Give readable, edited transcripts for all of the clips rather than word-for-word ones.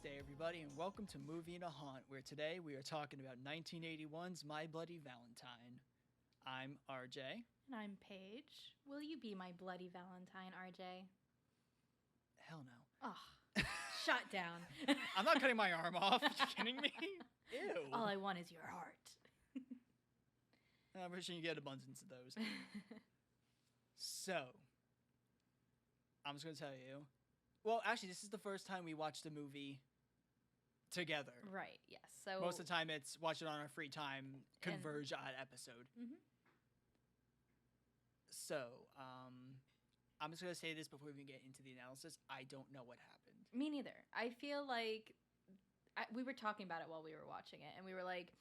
Namaste, everybody, and welcome to Movie and a Haunt, where today we are talking about 1981's My Bloody Valentine. I'm RJ. And I'm Paige. Will you be my Bloody Valentine, RJ? Hell no. Oh, shut down. I'm not cutting my arm off. Are you kidding me? Ew. All I want is your heart. I'm wishing you get abundance of those. So, I'm just going to tell you. Well, actually, this is the first time we watched a movie together. Right, yes. So most of the time, it's watch it on our free time, converge on episode. Mm-hmm. So, I'm just going to say this before we even get into the analysis. I don't know what happened. Me neither. I feel like we were talking about it while we were watching it, and we were like,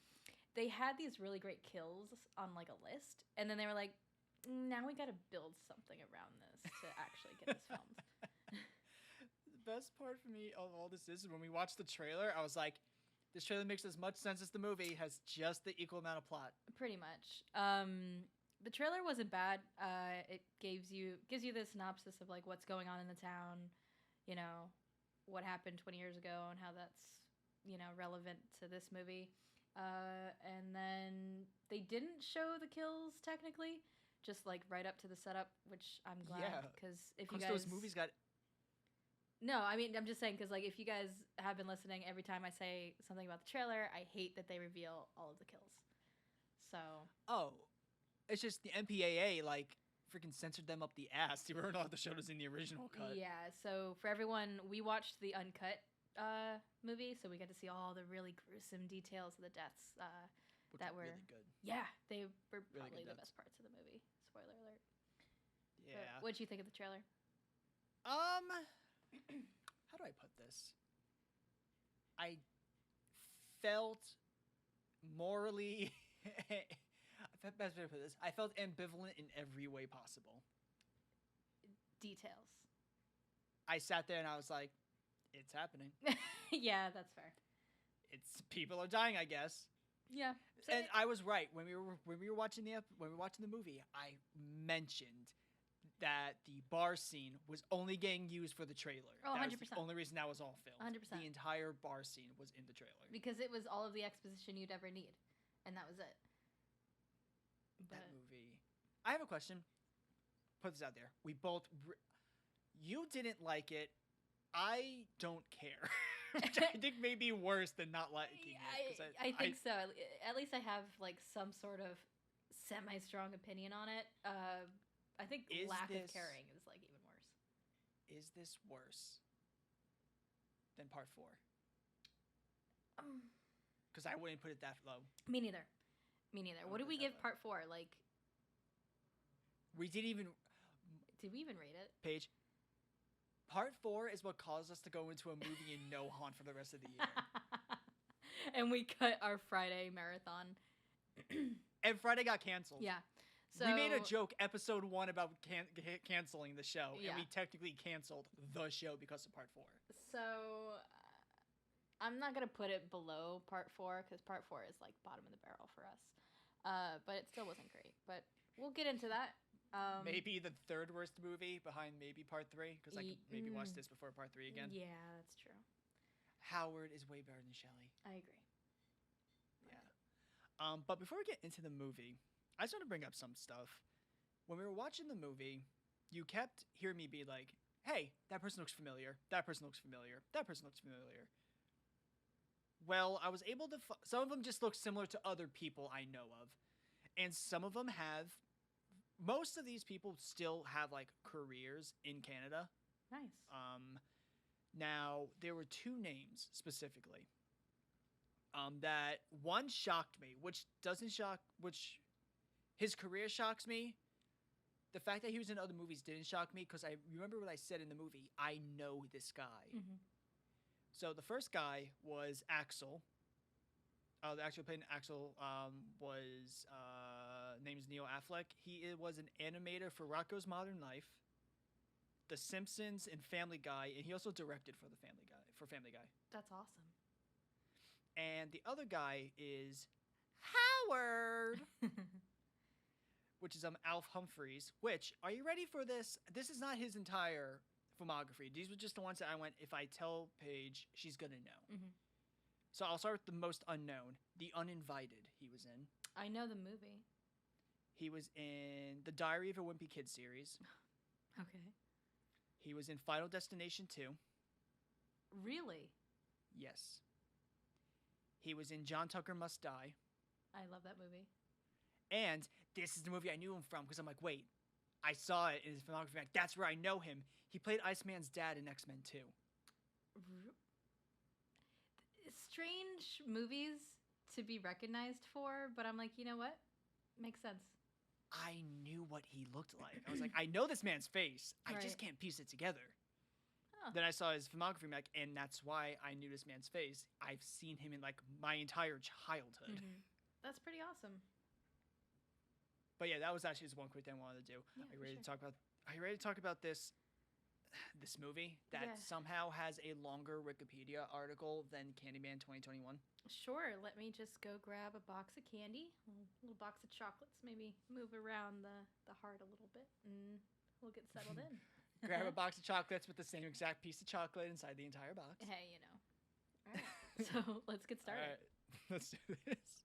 they had these really great kills on like a list, and then they were like, now we got to build something around this to actually get this filmed. The best part for me of all this is when we watched the trailer, I was like, this trailer makes as much sense as the movie, has just the equal amount of plot. Pretty much. The trailer wasn't bad. It gives you the synopsis of like what's going on in the town, you know, what happened 20 years ago and how that's, you know, relevant to this movie. And then they didn't show the kills technically, just like right up to the setup, which I'm glad because if you guys those movies got. No, I mean, I'm just saying because like if you guys have been listening, every time I say something about the trailer, I hate that they reveal all of the kills. So. Oh. It's just the MPAA, like, freaking censored them up the ass. They weren't allowed to show us in the original cut. Yeah, so for everyone, we watched the uncut movie, so we got to see all the really gruesome details of the deaths that were really good. Yeah, they were Really probably the deaths. best parts of the movie. Spoiler alert. Yeah. What'd you think of the trailer? How do I put this? I felt morally... Best way to put this. I felt ambivalent in every way possible. Details. I sat there and I was like, "It's happening." Yeah, that's fair. It's people are dying, I guess. Yeah, and I was right when we were watching the movie. I mentioned that the bar scene was only getting used for the trailer. Oh, 100%. That was the only reason that was all filmed. 100%. The entire bar scene was in the trailer because it was all of the exposition you'd ever need, and that was it. That movie. I have a question. Put this out there. We both... you didn't like it. I don't care. Which I think may be worse than not liking it. I think so. At least I have like some sort of semi-strong opinion on it. I think lack of caring is like even worse. Is this worse than part 4? Because I wouldn't put it that low. Me neither. What did we give part 4? Like, we didn't even. Did we even rate it? Paige. Part 4 is what caused us to go into a movie and no haunt for the rest of the year. And we cut our Friday marathon. And Friday got canceled. Yeah. So we made a joke episode 1 about canceling the show, yeah. And we technically canceled the show because of part 4. So I'm not gonna put it below part 4 because part 4 is like bottom of the barrel for us. But it still wasn't great. But we'll get into that. Maybe the third worst movie behind maybe part 3 because I could maybe watch this before part 3 again. Yeah, that's true. Howard is way better than Shelley. I agree. Yeah. But before we get into the movie, I just want to bring up some stuff. When we were watching the movie, you kept hearing me be like, "Hey, that person looks familiar. That person looks familiar. That person looks familiar." Well, I was able to... some of them just look similar to other people I know of. And some of them have... most of these people still have, like, careers in Canada. Nice. Now, there were 2 names, specifically. That one shocked me, which his career shocks me. The fact that he was in other movies didn't shock me, because I remember what I said in the movie. I know this guy. Mm-hmm. So the first guy was Axel. The actor who played Axel was named Neil Affleck. He was an animator for Rocko's Modern Life, The Simpsons, and Family Guy, and he also directed for Family Guy. That's awesome. And the other guy is Howard, which is Alf Humphreys. Which, are you ready for this? This is not his entire filmography. These were just the ones that I went, if I tell Paige, she's going to know. Mhm. So I'll start with the most unknown. The Uninvited he was in. I know the movie. He was in the Diary of a Wimpy Kid series. Okay. He was in Final Destination 2. Really? Yes. He was in John Tucker Must Die. I love that movie. And this is the movie I knew him from because I'm like, wait, I saw it in his filmography. Like, that's where I know him. He played Iceman's dad in X-Men 2. Strange movies to be recognized for, but I'm like, you know what? Makes sense. I knew what he looked like. I was like, I know this man's face. I Right. just can't piece it together. Oh. Then I saw his filmography, like, and that's why I knew this man's face. I've seen him in like my entire childhood. Mhm. That's pretty awesome. But yeah, that was actually just one quick thing I wanted to do. Yeah, Are you for ready sure. to talk about? Are you ready to talk about this movie that Yeah. somehow has a longer Wikipedia article than Candyman 2021? Sure, let me just go grab a box of candy, a little box of chocolates, maybe move around the heart a little bit, and we'll get settled in. Grab a box of chocolates with the same exact piece of chocolate inside the entire box. Hey, you know. All right, so let's get started. All right, let's do this.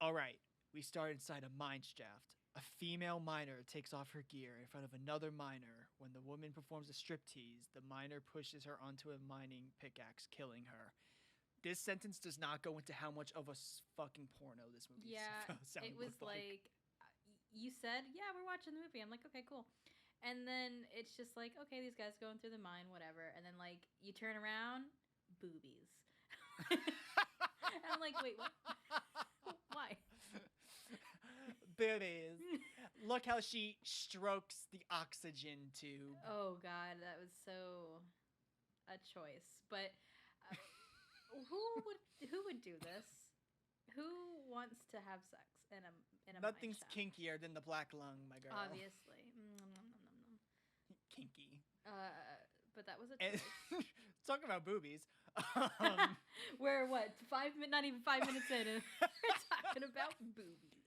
All right, we start inside a mine shaft. A female miner takes off her gear in front of another miner. When the woman performs a striptease, the miner pushes her onto a mining pickaxe, killing her. This sentence does not go into how much of a fucking porno this movie Yeah, it was looked like you said, yeah, we're watching the movie. I'm like, okay, cool. And then it's just like, okay, these guys going through the mine, whatever. And then like you turn around, boobies. And I'm like, wait, what? Why? Boobies. Look how she strokes the oxygen tube. Oh God, that was so a choice. But who would do this? Who wants to have sex in a mine Nothing's shaft? kinkier than the black lung, my girl. Obviously. Kinky. But that was a And choice. talking about boobies. We're what, not even 5 minutes in, and we're talking about boobies.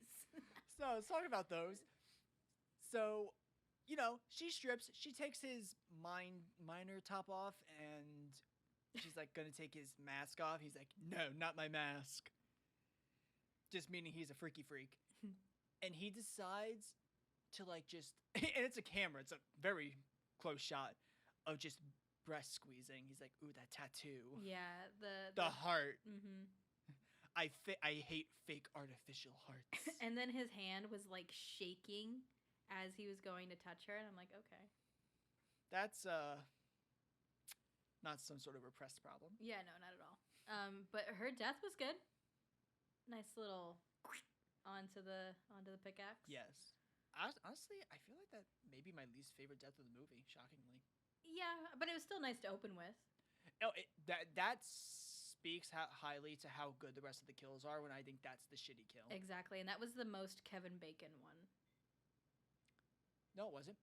So let's talk about those. So, you know, she strips. She takes his miner top off, and she's like gonna take his mask off. He's like, no, not my mask. Just meaning he's a freaky freak. And he decides to like just, and it's a camera. It's a very close shot of just breast squeezing. He's like, ooh, that tattoo. Yeah, The heart. Mm-hmm. I hate fake artificial hearts. And then his hand was like shaking as he was going to touch her, and I'm like, okay. That's not some sort of repressed problem. Yeah, no, not at all. But her death was good. Nice little onto the pickaxe. Yes. Honestly, I feel like that may be my least favorite death of the movie, shockingly. Yeah, but it was still nice to open with. Oh, that speaks highly to how good the rest of the kills are when I think that's the shitty kill. Exactly, and that was the most Kevin Bacon one. No, it wasn't.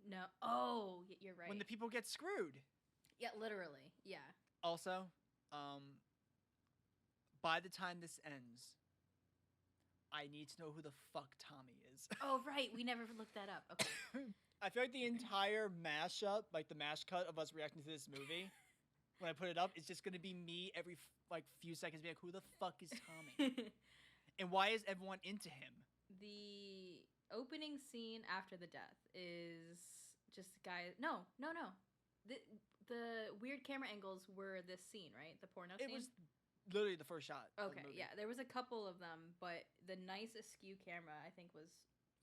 No. Oh, you're right. When the people get screwed. Yeah, literally. Yeah. Also, by the time this ends, I need to know who the fuck Tommy is. Oh, right. We never looked that up. Okay. I feel like the entire mashup, like the mash cut of us reacting to this movie, when I put it up, it's just gonna be me every few seconds, be like, "Who the fuck is Tommy? And why is everyone into him?" The opening scene after the death is just guys. No. The weird camera angles were this scene, right? The porno scene. It was literally the first shot. of the Okay, movie. yeah, there was a couple of them, but the nice askew camera I think was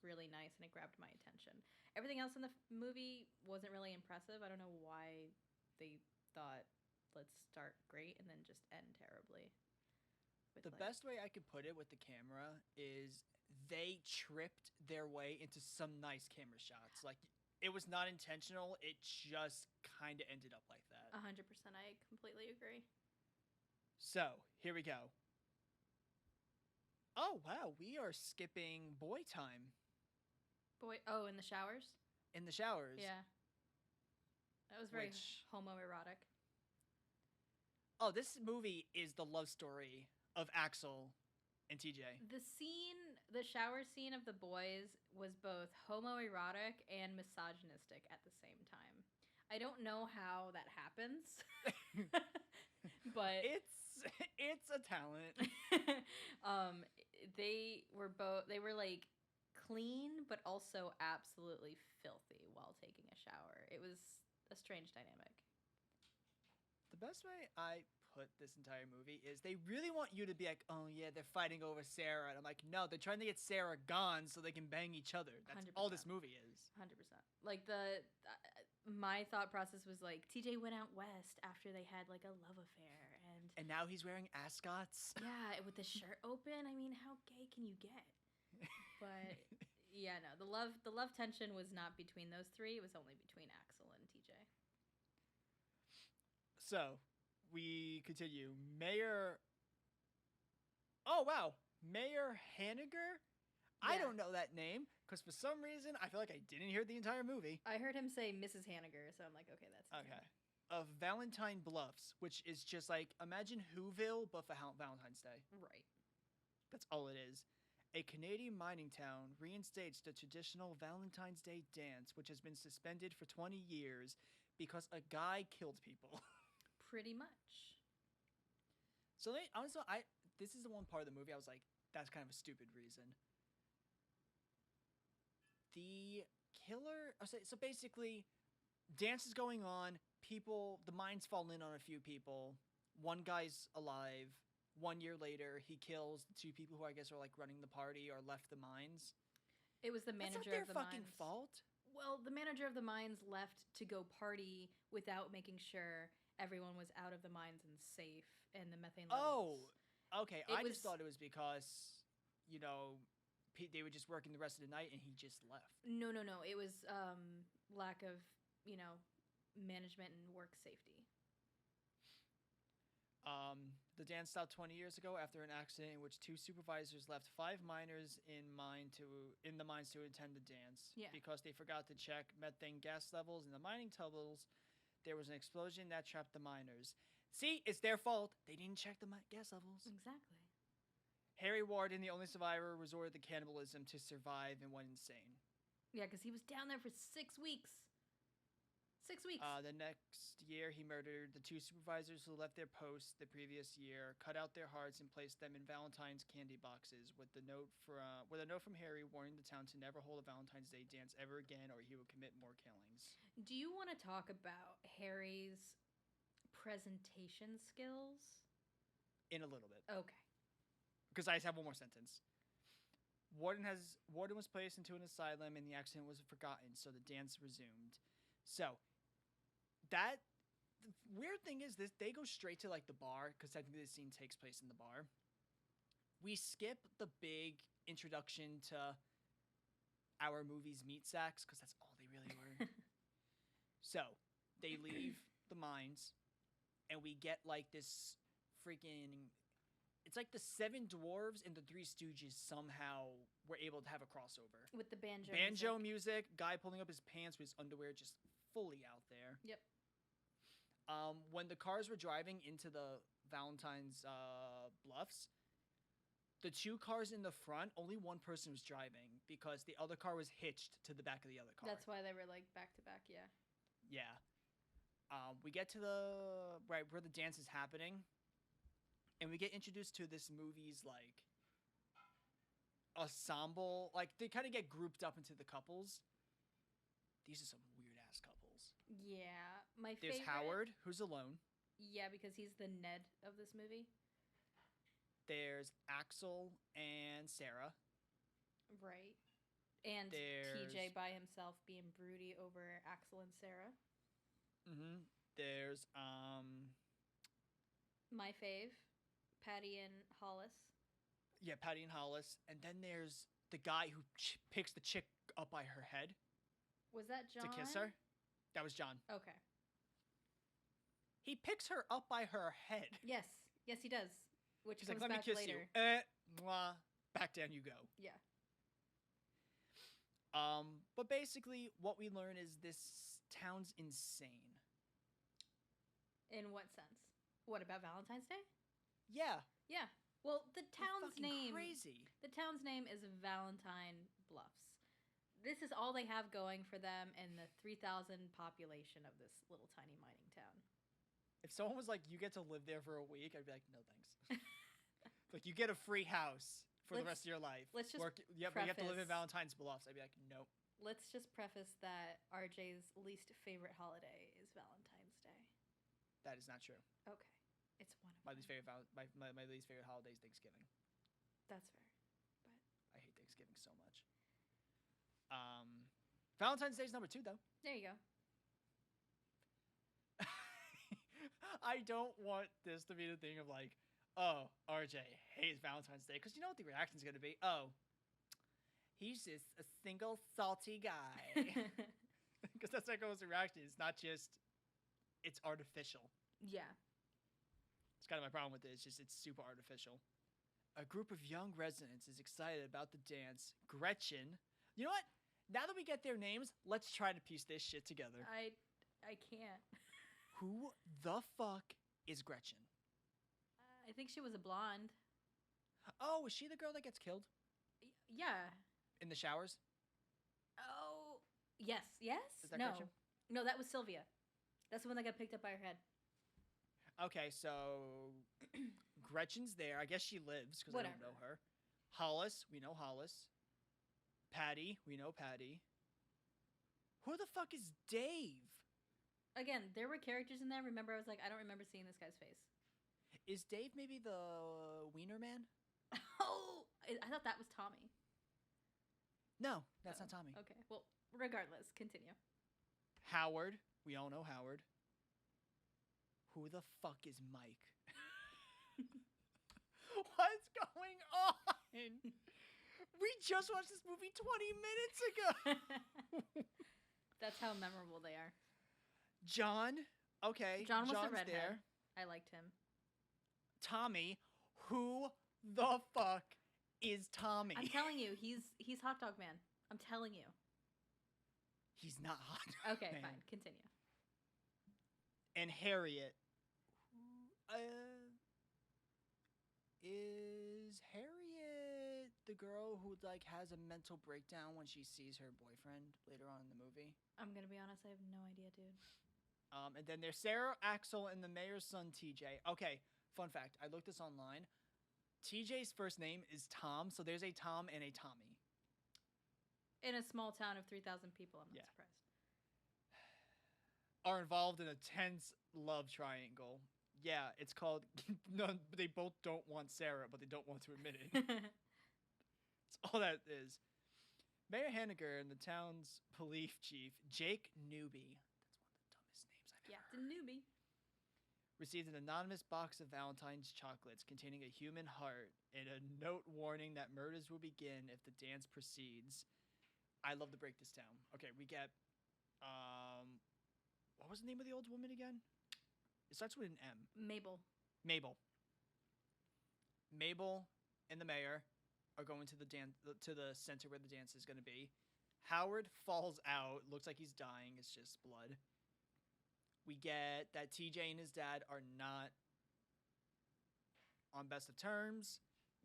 really nice, and it grabbed my attention. Everything else in the movie wasn't really impressive. I don't know why they thought, let's start great and then just end terribly. The best way I could put it with the camera is they tripped their way into some nice camera shots. Like, it was not intentional. It just kind of ended up like that. 100%, I completely agree. So, here we go. Oh, wow. We are skipping boy time In the showers? in the showers. Yeah. That was very Which- homoerotic. Oh, this movie is the love story of Axel and TJ. The scene the shower scene of the boys was both homoerotic and misogynistic at the same time. I don't know how that happens, but it's a talent. um, they were like clean, but also absolutely filthy while taking a shower. It was a strange dynamic. The best way I put this entire movie is they really want you to be like, oh yeah, they're fighting over Sarah, and I'm like, no, they're trying to get Sarah gone so they can bang each other. That's 100%. all this movie is. 100%. Like my thought process was like TJ went out west after they had like a love affair, And now he's wearing ascots. yeah, with the shirt open. I mean, how gay can you get? But yeah, no, the love tension was not between those three. It was only between Axel and TJ. So we continue. Mayor. Oh wow, Mayor Hanniger. I Yeah. don't know that name because for some reason I feel like I didn't hear the entire movie. I heard him say Mrs. Hanniger, so I'm like, okay, that's his Okay. name. Of Valentine Bluffs, which is just like imagine Whoville but for Valentine's Day. Right. That's all it is. A Canadian mining town reinstates the traditional Valentine's Day dance, which has been suspended for 20 years because a guy killed people. Pretty much. So honestly, this is the one part of the movie I was like, that's kind of a stupid reason. The killer. So basically, dance is going on. The mines fall in on a few people. One guy's alive. 1 year later, he kills the two people who I guess are like running the party or left the mines. It was the manager That's not their of the fucking mines. fault. Well, the manager of the mines left to go party without making sure everyone was out of the mines and safe, and the methane levels. Oh, okay. I just thought it was because, they were just working the rest of the night and he just left. No. It was lack of, management and work safety. The dance stopped 20 years ago after an accident in which two supervisors left 5 miners in the mines to attend the dance. Yeah. Because they forgot to check methane gas levels in the mining tunnels, there was an explosion that trapped the miners. See, it's their fault. They didn't check the gas levels. Exactly. Harry Warden, the only survivor, resorted to cannibalism to survive and went insane. Yeah, because he was down there for 6 weeks. 6 weeks. The next year, he murdered the 2 supervisors who left their posts the previous year, cut out their hearts, and placed them in Valentine's candy boxes with a note from Harry warning the town to never hold a Valentine's Day dance ever again, or he will commit more killings. Do you want to talk about Harry's presentation skills? In a little bit, Okay. because I just have one more sentence. Warden was placed into an asylum, and the accident was forgotten, so the dance resumed. So. The weird thing is they go straight to like the bar because technically the scene takes place in the bar. We skip the big introduction to our movie's meat sacks because that's all they really were. So they leave the mines, and we get like this freaking. It's like the 7 dwarves and the 3 stooges somehow were able to have a crossover With the banjo music, guy pulling up his pants with his underwear just fully out there. Yep. When the cars were driving into the Valentine's Bluffs, the 2 cars in the front, only one person was driving because the other car was hitched to the back of the other car. That's why they were like back to back, yeah. Yeah. We get to where the dance is happening, and we get introduced to this movie's like ensemble. Like they kind of get grouped up into the couples. These are some weird ass couples. Yeah, There's favorite. Howard, who's alone. Yeah, because he's the Ned of this movie. There's Axel and Sarah. Right. And There's TJ by himself being broody over Axel and Sarah. Mm-hmm. There's My fave, Patty and Hollis. Yeah, Patty and Hollis. And then there's the guy who picks the chick up by her head. Was that John? To kiss her. That was John. Okay. He picks her up by her head. Yes, he does. Which He's comes like, let me back kiss later. you. Mwah. Back down you go. Yeah. But basically, what we learn is this town's insane. In what sense? What about Valentine's Day? Yeah. Yeah. Well, the They're town's fucking name. crazy. The town's name is Valentine Bluffs. This is all they have going for them in the 3,000 population of this little tiny mining town. If someone was like, "You get to live there for a week," I'd be like, "No, thanks." Like, you get a free house for the rest of your life. Let's just but you have to live in Valentine's Bluffs. I'd be like, "Nope." Let's just preface that RJ's least favorite holiday is Valentine's Day. That is not true. Okay, it's one of My them. least favorite my least favorite holiday is Thanksgiving. That's fair, but I hate Thanksgiving so much. Valentine's Day is number 2 though. there you go. I don't want this to be the thing of like, oh, RJ hates Valentine's Day, because you know what the reaction's gonna be. Oh, he's just a single salty guy. Because that's like almost the reaction. It's not just, it's artificial. Yeah. It's kind of my problem with it. It's super artificial. A group of young residents is excited about the dance. Gretchen. You know what? Now that we get their names, let's try to piece this shit together. I can't. Who the fuck is Gretchen? I think she was a blonde. Oh, is she the girl that gets killed Yeah. in the showers? Oh, yes. Yes? Is that no. Gretchen? No, that was Sylvia. That's the one that got picked up by her head. Okay, so Gretchen's there. I guess she lives because I don't know her. Hollis, we know Hollis. Patty, we know Patty. Who the fuck is Dave? Again, there were characters in there. Remember, I was like, I don't remember seeing this guy's face. Is Dave maybe the Wiener Man? Oh, I thought that was Tommy. No, that's not Tommy. Okay, well, regardless, continue. Howard, we all know Howard. Who the fuck is Mike? What's going on? We just watched this movie 20 minutes ago. That's how memorable they are. John, okay. John was John's the redhead. there. I liked him. Tommy, who the fuck is Tommy? I'm telling you, he's Hot Dog Man. I'm telling you. He's not hot. Okay, man. fine. Continue. And Harriet. Is Harriet the girl who like has a mental breakdown when she sees her boyfriend later on in the movie? I'm gonna be honest, I have no idea, dude. And then there's Sarah, Axel, and the mayor's son, TJ. Okay, fun fact. I looked this online. TJ's first name is Tom, so there's a Tom and a Tommy. In a small town of 3,000 people, I'm not surprised. Are involved in a tense love triangle. Yeah, it's called... No, they both don't want Sarah, but they don't want to admit it. That's all that is. Mayor Hanniger and the town's police chief, Jake Newby. That's one of the dumbest names I've ever It's a newbie. received an anonymous box of Valentine's chocolates containing a human heart and a note warning that murders will begin if the dance proceeds. I love to break this down. Okay, we get... what was the name of the old woman again? It starts with an M. Mabel. Mabel and the mayor are going to the center where the dance is going to be. Howard falls out. Looks like he's dying. It's just blood. We get that TJ and his dad are not on best of terms.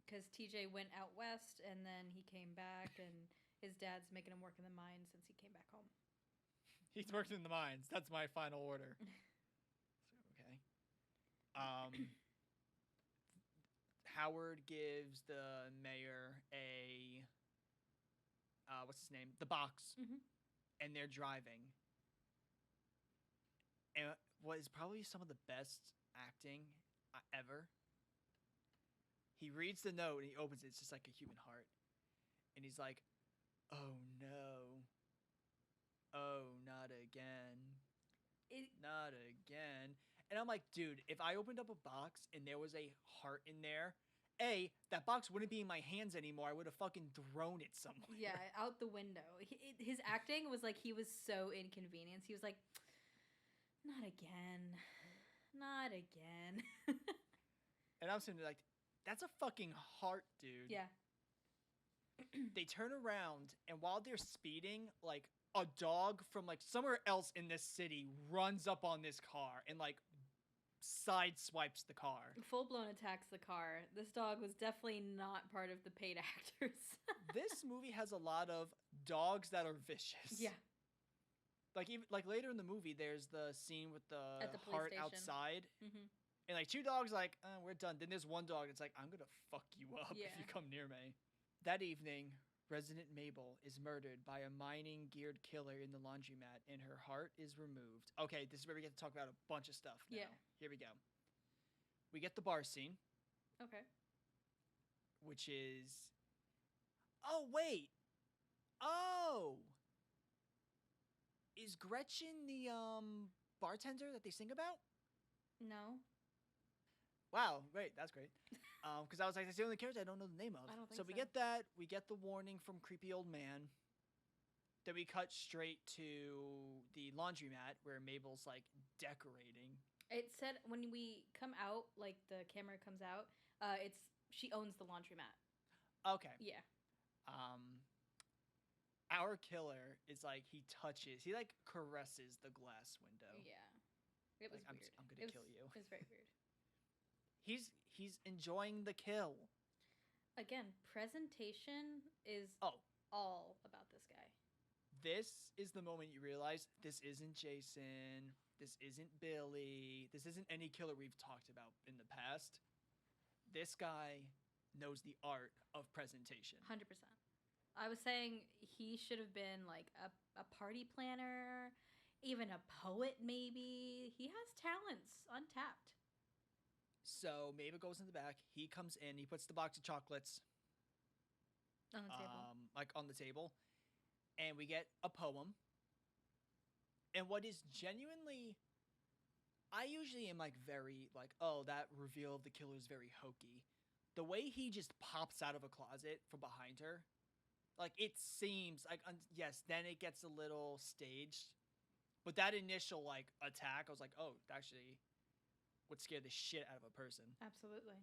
Because TJ went out west and then he came back and his dad's making him work in the mines since he came back home. He's worked in the mines. That's my final order. Okay. Howard gives the mayor a what's his name? The box. Mm-hmm. And they're driving. And what is probably some of the best acting ever. He reads the note and he opens it. It's just like a human heart. And he's like, "Oh no. Oh, not again. Not again." And I'm like, dude, if I opened up a box and there was a heart in there, that box wouldn't be in my hands anymore. I would have fucking thrown it somewhere. Yeah, out the window. His acting was like he was so inconvenienced. He was like, not again. Not again. And I'm sitting there like, that's a fucking heart, dude. Yeah. They turn around, and while they're speeding, like, a dog from, like, somewhere else in this city runs up on this car and, like, sideswipes the car. Full blown attacks the car. This dog was definitely not part of the paid actors. This movie has a lot of dogs that are vicious. Yeah. Like even like later in the movie, there's the scene with At the the police heart station. outside, Mm-hmm. and like 2 dogs like, we're done. Then there's 1 dog that's like, I'm gonna fuck you up Yeah. if you come near me. That evening, resident Mabel is murdered by a mining geared killer in the laundromat, and her heart is removed. Okay, this is where we get to talk about a bunch of stuff. Now. Yeah. Here we go. We get the bar scene, Okay. which is. Oh wait. Oh. Is Gretchen the bartender that they sing about? No. Wow, great, that's great. Because I was like, that's the only character I don't know the name of. I don't think So we so. get that. We get the warning from creepy old man. Then we cut straight to the laundromat where Mabel's like decorating. It said when we come out, like the camera comes out, she owns the laundromat. Okay. Yeah. Our killer is like he like caresses the glass window. Yeah. It was Like, weird. I'm gonna kill you. It was very weird. He's enjoying the kill. Again, presentation is Oh. all about this guy. This is the moment you realize this isn't Jason. This isn't Billy. This isn't any killer we've talked about in the past. This guy knows the art of presentation. 100%. I was saying he should have been like a party planner, even a poet maybe. He has talents untapped. So Mabel goes in the back. He comes in. He puts the box of chocolates On the table. like on the table, and we get a poem. And what is genuinely, I usually am like very like, oh, that reveal of the killer is very hokey. The way he just pops out of a closet from behind her, like it seems like yes, then it gets a little staged, but that initial like attack, I was like, oh, actually, would scare the shit out of a person. Absolutely.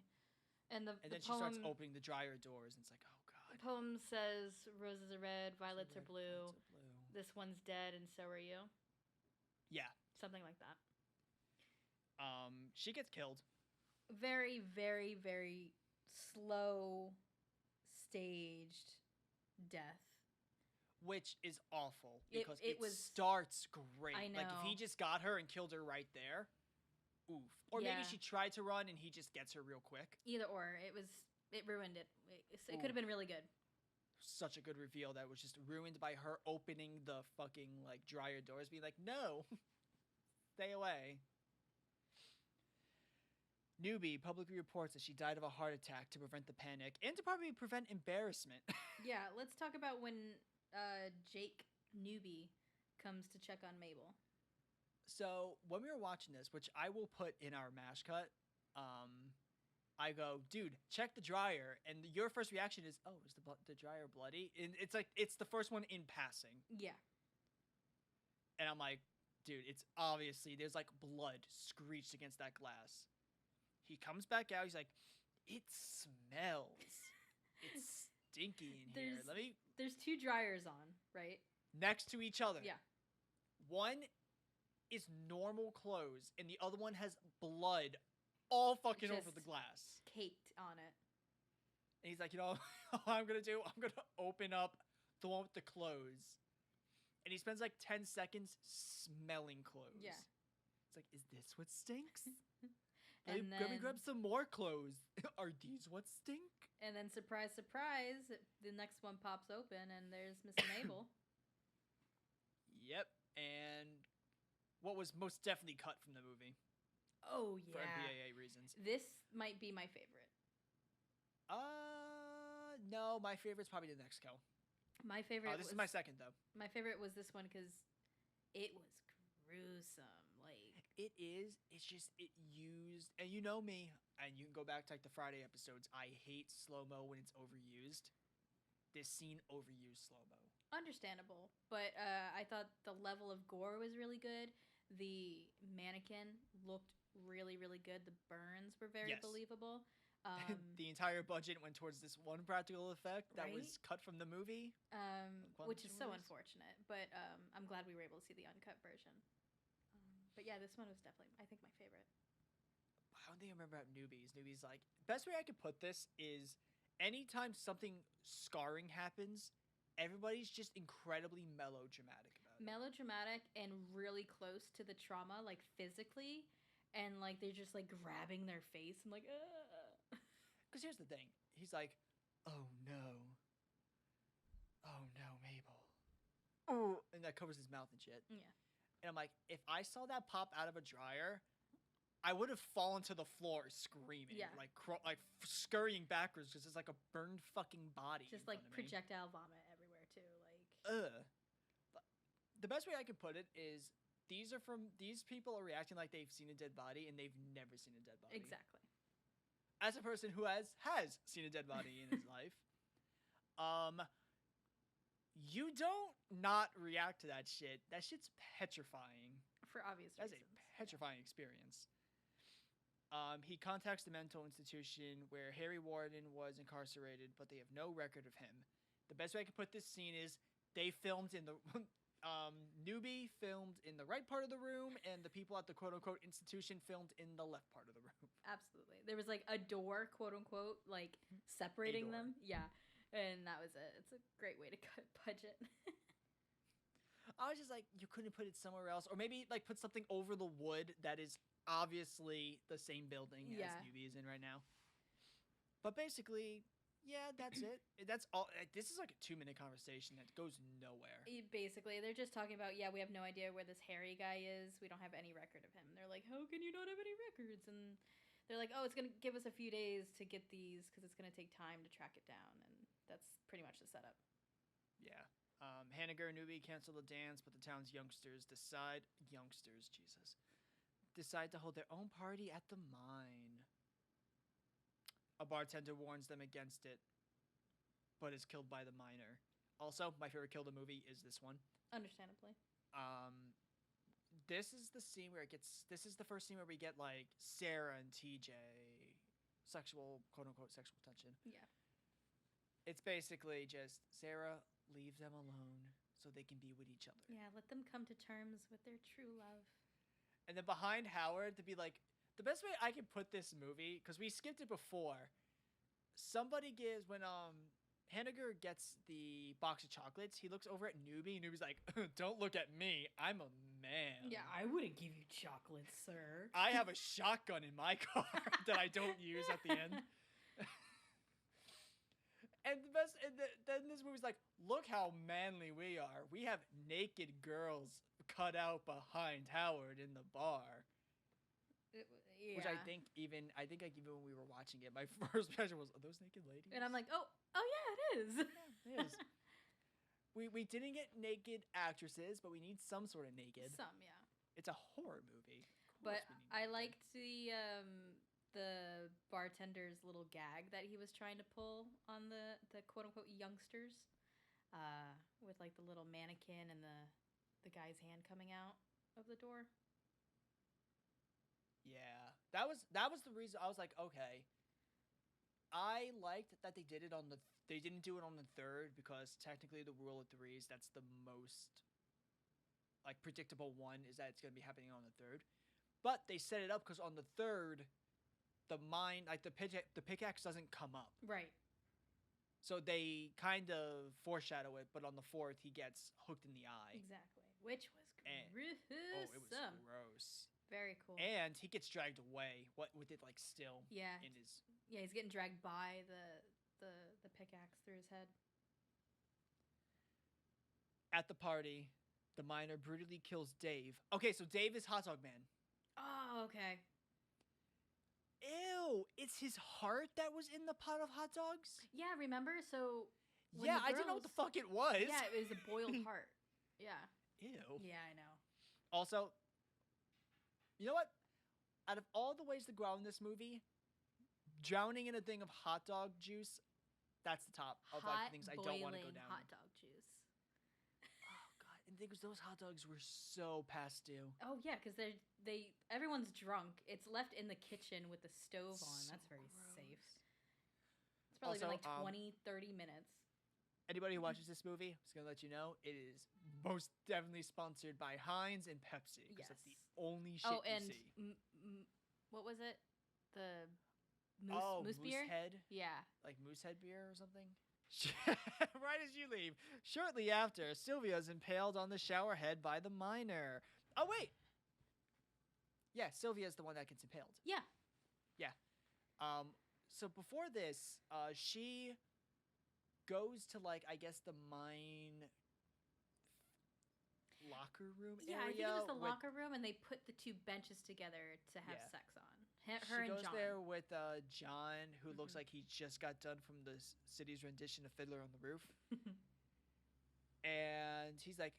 And then the she poem, starts opening the dryer doors, and it's like, oh god. The poem says, "Roses are red, violets are blue. Violets are blue. This one's dead, and so are you." Yeah. Something like that. She gets killed. Very, very, very slow, staged death. Which is awful It because was- starts great. I Like if he know. just got her and killed her right there, oof. Or maybe Yeah. she tried to run and he just gets her real quick. Either or, it ruined it. It could have been really good. Such a good reveal that was just ruined by her opening the fucking like dryer doors, being like, no, stay away. Newbie publicly reports that she died of a heart attack to prevent the panic and to probably prevent embarrassment. Yeah, let's talk about when Jake Newbie comes to check on Mabel. So when we were watching this, which I will put in our MaaH cut, I go, dude, check the dryer, and your first reaction is, oh, is the dryer bloody? And it's like it's the first one in passing, Yeah. and I'm like, dude, it's obviously there's like blood screeched against that glass. He comes back out. He's like, it smells. It's stinky in here. There's 2 dryers on, right? Next to each other. Yeah. One is normal clothes, and the other one has blood all fucking over Just the glass. Caked on it. And he's like, you know what I'm going to do? I'm going to open up the one with the clothes. And he spends like 10 seconds smelling clothes. Yeah. It's like, is this what stinks? And Let me then- grab some more clothes. Are these what stink? And then surprise, surprise, the next one pops open and there's Miss Mabel. Yep. And what was most definitely cut from the movie Oh for yeah. MPAA reasons. This might be my favorite. No, my favorite's probably the next kill. My favorite. This is my second though. My favorite was this one because it was gruesome. Like It is. It's just it used, and you know me, and you can go back to like the Friday episodes. I hate slow mo when it's overused. This scene overused slow mo. understandable, but I thought the level of gore was really good. The mannequin looked really, really good. The burns were very Yes. believable. The entire budget went towards this one practical effect that Right? was cut from the movie. Which is so Quantum Release? unfortunate, but I'm glad we were able to see the uncut version. But yeah, this one was definitely, I think, my favorite. I don't think I remember about Newbies. Newbies, like, best way I could put this is anytime something scarring happens, everybody's just incredibly melodramatic about it. Melodramatic and really close to the trauma, like physically, and like they're just like grabbing their face and like, Because here's the thing. He's like, oh no. Oh no, Mabel. Oh, and that covers his mouth and shit. Yeah. And I'm like, if I saw that pop out of a dryer, I would have fallen to the floor screaming, Yeah. like scurrying backwards because it's like a burned fucking body. Just in like front of me. projectile vomit everywhere too. Like, But the best way I can put it is these people are reacting like they've seen a dead body and they've never seen a dead body. exactly. As a person who has seen a dead body in his life, you don't not react to that shit. That shit's petrifying. For obvious That's reasons. a petrifying experience. He contacts the mental institution where Harry Warden was incarcerated, but they have no record of him. The best way I can put this scene is they filmed in the newbie filmed in the right part of the room, and the people at the quote-unquote institution filmed in the left part of the room. Absolutely. There was like a door, quote unquote, like separating them. Yeah. And that was it. It's a great way to cut budget. I was just like, you couldn't put it somewhere else, or maybe like put something over the wood that is obviously the same building as newbie is in right now. But basically, yeah, that's it. That's all. This is like a 2-minute conversation that goes nowhere. Basically, they're just talking about, we have no idea where this Harry guy is. We don't have any record of him. They're like, how can you not have any records? And they're like, oh, it's going to give us a few days to get these because it's going to take time to track it down. And that's pretty much the setup. Yeah. Hanniger and Newbie cancel the dance, but the town's youngsters decide to hold their own party at the mine. A bartender warns them against it, but is killed by the miner. Also, my favorite kill of the movie is this one. Understandably. This is the scene where this is the first scene where we get like Sarah and TJ sexual, quote unquote, sexual tension. Yeah. It's basically just Sarah, leave them alone so they can be with each other. Yeah, let them come to terms with their true love. And then behind Howard to be like, the best way I can put this movie, because we skipped it before, somebody gives, when Hanniger gets the box of chocolates, he looks over at Newbie, and Newbie's like, don't look at me, I'm a man. Yeah, I wouldn't give you chocolates, sir. I have a shotgun in my car that I don't use at the end. And then this movie's like, look how manly we are. We have naked girls cut out behind Howard in the bar. Yeah. Which I think even when we were watching it, my first impression was, are those naked ladies? And I'm like, oh yeah, it is. Yeah, it is. We didn't get naked actresses, but we need some sort of naked. Some, yeah. It's a horror movie. But I liked the bartender's little gag that he was trying to pull on the quote unquote youngsters, with like the little mannequin and the guy's hand coming out of the door. Yeah, that was the reason I was like, okay. I liked that they did it they didn't do it on the third, because technically the rule of threes, that's the most like predictable one, is that it's going to be happening on the third. But they set it up because on the third, the pickaxe doesn't come up. Right. So they kind of foreshadow it, but on the fourth, he gets hooked in the eye. Exactly. Which was gruesome. Oh, it was gross. Very cool. And he gets dragged away. What with it like still? Yeah. In his. Yeah, he's getting dragged by the pickaxe through his head. At the party, the miner brutally kills Dave. Okay, so Dave is Hot Dog Man. Oh, okay. Ew! It's his heart that was in the pot of hot dogs? Yeah, remember? So yeah, I didn't know what the fuck it was. Yeah, it was a boiled heart. Yeah. Ew. Yeah, I know. Also, you know what? Out of all the ways to go out in this movie, drowning in a thing of hot dog juice, that's the top of like things I don't want to go down. Hot dog juice. Oh god, and those hot dogs were so past due. Oh yeah, because everyone's drunk. It's left in the kitchen with the stove on. So That's very gross. safe. It's probably Also, been like 20-30 minutes. Anybody who watches this movie, I'm just gonna let you know, it is most definitely sponsored by Heinz and Pepsi, because that's the only shit and you see. what was it? The moose beer? Moosehead? Yeah. Like Moosehead beer or something? Right as you leave, shortly after, Sylvia is impaled on the shower head by the miner. Oh, wait! Yeah, Sylvia is the one that gets impaled. Yeah. Yeah. So before this, she goes to, like, I guess the mine locker room area. Yeah, I think it was the locker room, and they put the two benches together to have sex on. Her she and goes John. there with John, who looks like he just got done from the city's rendition of Fiddler on the Roof. And he's like,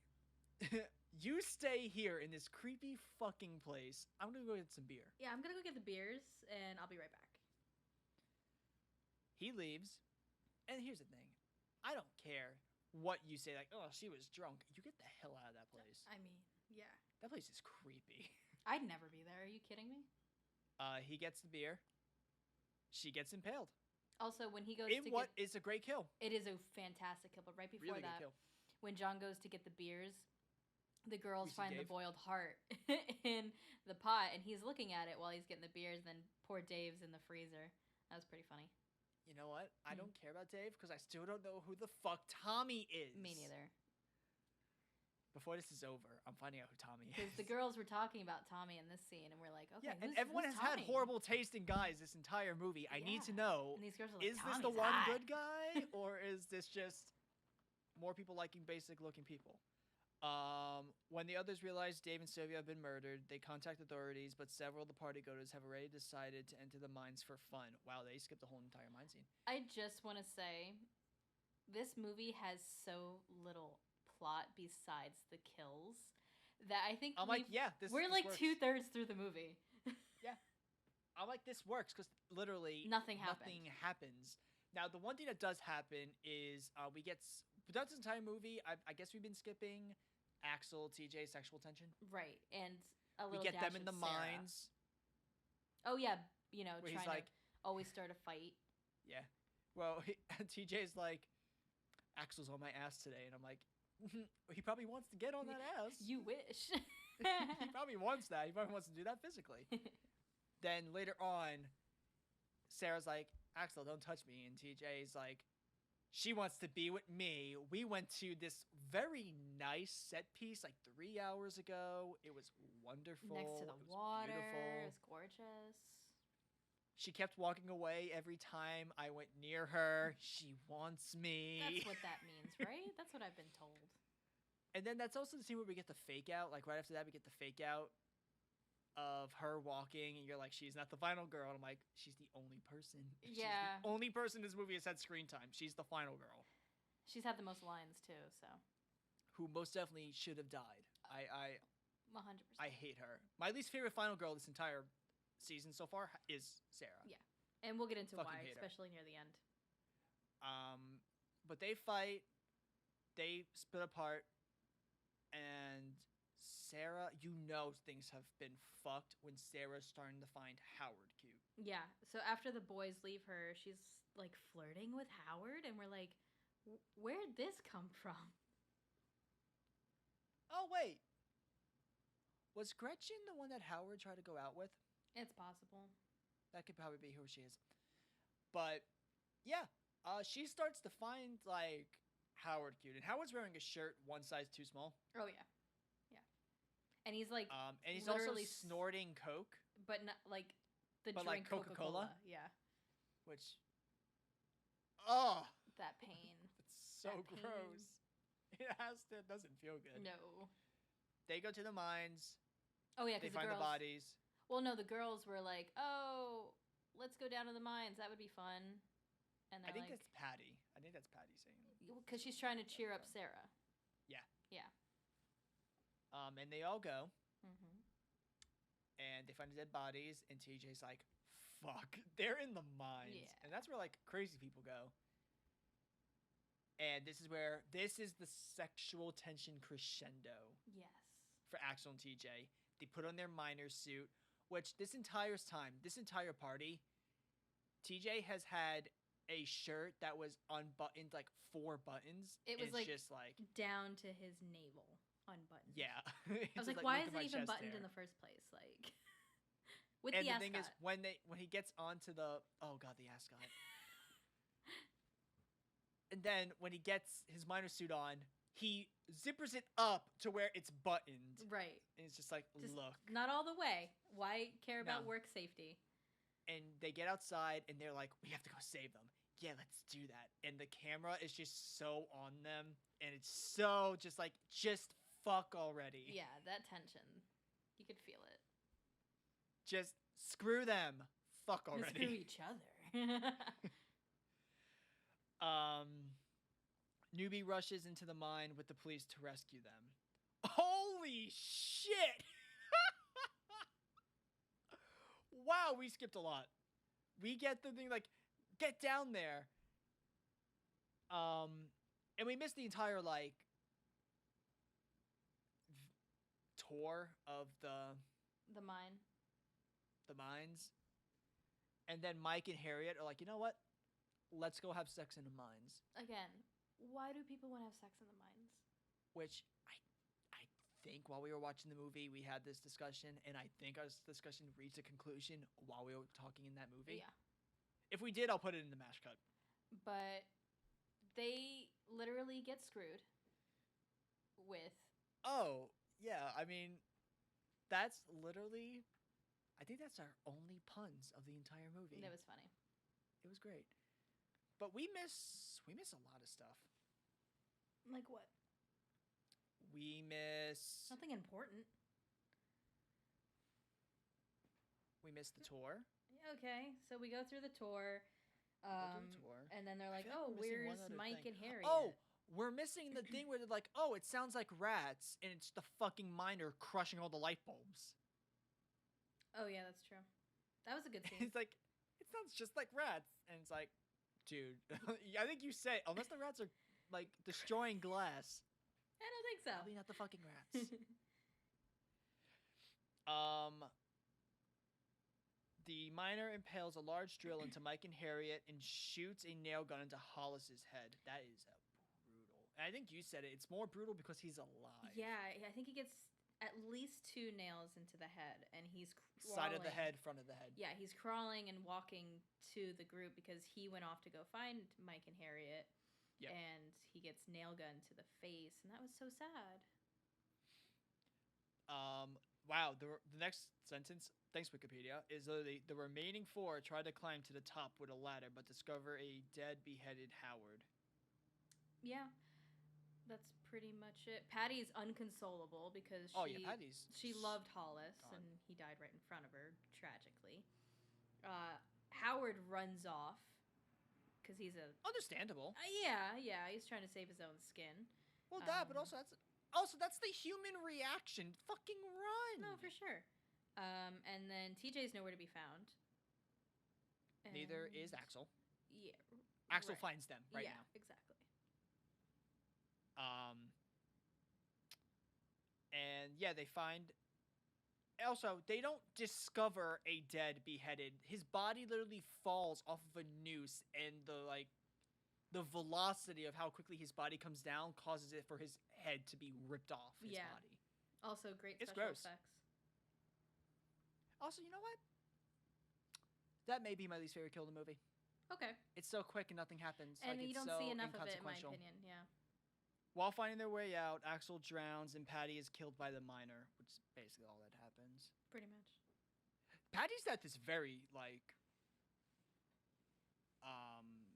you stay here in this creepy fucking place. I'm gonna go get some beer. Yeah, I'm gonna go get the beers, and I'll be right back. He leaves, and here's the thing. I don't care what you say, like, oh, she was drunk. You get the hell out of that place. I mean, yeah. That place is creepy. I'd never be there. Are you kidding me? He gets the beer. She gets impaled. Also, when he goes it's a great kill. It is a fantastic kill, but right before Really that, good kill. when John goes to get the beers, the girls find the Dave. boiled heart in the pot, and he's looking at it while he's getting the beers, then poor Dave's in the freezer. That was pretty funny. You know what? I don't care about Dave because I still don't know who the fuck Tommy is. Me neither. Before this is over, I'm finding out who Tommy is. Because the girls were talking about Tommy in this scene, and we're like, okay, yeah, and everyone has Tommy? had horrible taste in guys this entire movie. I need to know, And these girls are like, is this the Tommy's one hot. good guy, or is this just more people liking basic-looking people? When the others realize Dave and Sylvia have been murdered, they contact authorities, but several of the partygoers have already decided to enter the mines for fun. Wow, they skipped the whole entire mine scene. I just want to say, this movie has so little plot besides the kills that I think we're like works. 2/3 through the movie. I'm like, this works because literally Nothing happens. Now, the one thing that does happen is we get throughout this entire movie. I guess we've been skipping Axel, TJ, sexual tension. Right, and a little We get dash them in of the Sarah. mines. Oh yeah, Where he's trying like- to always start a fight. Yeah. Well, TJ's like, Axel's on my ass today, and I'm like, he probably wants to get on that ass. You wish. He probably wants that. He probably wants to do that physically. Then later on, Sarah's like, Axel, don't touch me. And TJ's like, she wants to be with me. We went to this very nice set piece like 3 hours ago. It was wonderful. Next to the It was water. beautiful. It was gorgeous. She kept walking away every time I went near her. She wants me. That's what that means, right? That's what I've been told. And then that's also the scene where we get the fake out. Like right after that, we get the fake out of her walking, and you're like, she's not the final girl. And I'm like, she's the only person. She's Yeah. the only person in this movie has had screen time. She's the final girl. She's had the most lines too, so Who most definitely should have died. I 100%. hate her. My least favorite final girl this entire season so far is Sarah. Yeah. And we'll get into Fucking why, hate her. especially near the end. But they fight. They split apart. And Sarah, things have been fucked when Sarah's starting to find Howard cute. Yeah. So after the boys leave her, she's like flirting with Howard, and we're like, where'd this come from? Oh, wait. Was Gretchen the one that Howard tried to go out with? It's possible. That could probably be who she is. But, yeah. She starts to find, like, Howard cute. And Howard's wearing a shirt one size too small. Oh, yeah. Yeah. And he's like, and he's also literally snorting Coke. but not like the But, like, drink Coca-Cola? Yeah. Which, oh, That pain. it's so That pain. gross. It doesn't feel good. No. They go to the mines. Oh, yeah, They because find the the girls... bodies. Well, no, the girls were like, oh, let's go down to the mines. That would be fun. And I they're think like... that's Patty. I think that's Patty saying. Because she's trying to cheer up Sarah. Yeah. Yeah. And they all go, Mm-hmm. and they find the dead bodies, and TJ's like, fuck, they're in the mines. Yeah. And that's where, like, crazy people go. And this is the sexual tension crescendo Yes. for Axel and TJ. They put on their miner suit, which this entire party, TJ has had a shirt that was unbuttoned, like 4 buttons. It was, and like, it's just like, down to his navel, unbuttoned. yeah. I was like, why is it even buttoned in the first place? Like, With And the the thing is, ascot. when he gets onto the the ascot, and then when he gets his miner suit on, he zippers it up to where it's buttoned, Right. and it's just like, Just look. not all the way. Why care about No. work safety? And they get outside, and they're like, we have to go save them. Yeah, let's do that. And the camera is just so on them, and it's so just like, just fuck already. Yeah, that tension. You could feel it. Just screw them. Fuck already. Screw each other. Newbie rushes into the mine with the police to rescue them. Holy shit! Wow, we skipped a lot. We get the thing like, get down there. And we missed the entire like tour of the mine. the mines. And then Mike and Harriet are like, you know what? Let's go have sex in the mines. Again, why do people want to have sex in the mines? Which I think while we were watching the movie, we had this discussion, and I think our discussion reached a conclusion while we were talking in that movie. Yeah. If we did, I'll put it in the MaaH cut. But they literally get screwed with... Oh, yeah. I mean, that's literally... I think that's our only puns of the entire movie. That was funny. It was great. But we miss a lot of stuff. Like what? We miss... Nothing important. We miss the tour. Okay, so we go through the tour. And then they're like, feel like oh, we're missing one where's other Mike thing. and Harriet? Oh, we're missing the thing where they're like, oh, it sounds like rats, and it's the fucking miner crushing all the light bulbs. Oh, yeah, that's true. That was a good scene. It's like, it sounds just like rats. And it's like, dude, I think you said, unless the rats are, like, destroying glass. I don't think so. Probably not the fucking rats. The miner impales a large drill into Mike and Harriet and shoots a nail gun into Hollis's head. That is brutal. And I think you said it. It's more brutal because he's alive. Yeah, I think he gets at least 2 nails into the head, and he's crawling. Side of the head, front of the head. Yeah, he's crawling and walking to the group because he went off to go find Mike and Harriet. Yep. And he gets nail gun to the face, and that was so sad. Wow, the next sentence, thanks Wikipedia, is the remaining 4 try to climb to the top with a ladder, but discover a dead, beheaded Howard. Yeah, that's pretty much it. Patty's unconsolable because she loved Hollis, and he died right in front of her, tragically. Howard runs off because he's a... Understandable. Yeah, he's trying to save his own skin. Well, but that's the human reaction. Fucking run. No, for sure. And then TJ's nowhere to be found. Neither is Axel. Yeah. Axel finds them right now. Yeah, exactly. And yeah, they find... Also, they don't discover a dead, beheaded. His body literally falls off of a noose, and the velocity of how quickly his body comes down causes it for his head to be ripped off his body. Also, great it's special gross. effects. Also, you know what? That may be my least favorite kill in the movie. Okay. It's so quick and nothing happens. And like, you don't see enough of it, in my opinion. Yeah. While finding their way out, Axel drowns and Patty is killed by the miner, which is basically all that happens. Pretty much. Patty's death is very,